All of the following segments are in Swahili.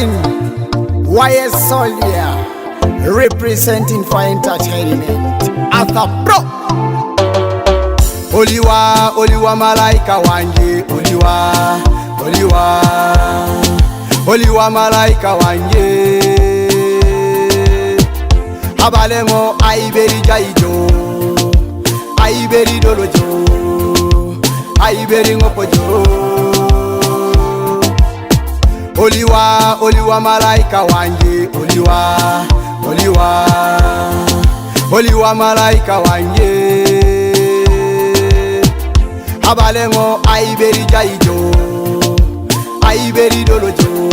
Representing YS Soldier, representing for entertainment. Arthur Pro. Oliwa, Oliwa Malaika wanje, Oliwa, Oliwa, Oliwa Malaika wanje. Abalengo aiberi jaijo, aiberi dolojo, aiberi ngopojo. Oliwa, Oliwa Malaika wanje, Oliwa, Oliwa, Oliwa Malaika wanje. Abalengo aiberi jaijo, aiberi dolojo,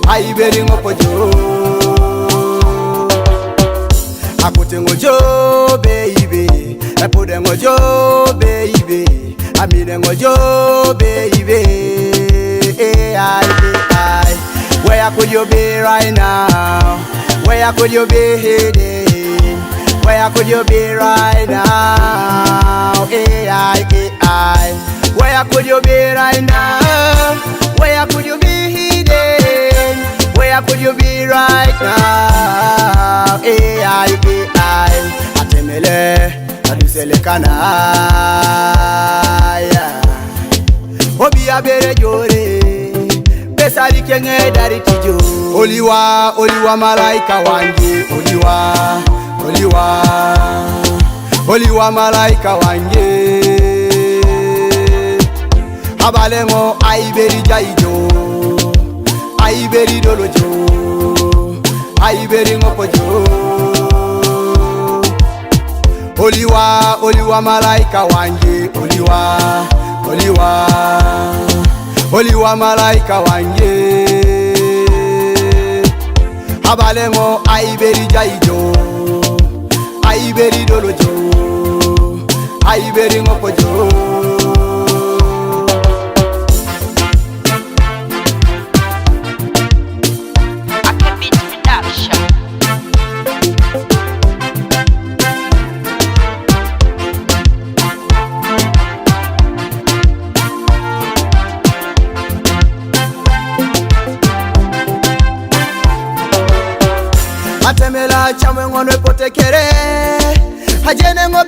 aiberi ngopojo. Akotengo jo baby, apodengo jo baby, aminengo jo baby. Where could you be right now? Where could you be hidden? Where could you be right now? Where could you be right now? Where could you be hidden? Where could you be right now? Atemele, adusele kana. Obi abere jore, besari kenge dari tijo. Oliwa, Oliwa Malaika wanje, Oliwa, Oliwa, Oliwa Malaika wanje. Abalengo aiberi jaijo, aiberi dolojo, aiberi ngopojo. Oliwa, Oliwa Malaika wanje, Oliwa, Oliwa, Oliwa Malaika wanje. Abalengo aiberi jaijo, aiberi dolojo, aiberi ngopojo. Atemela chamwe ngono potekere, hajene ngo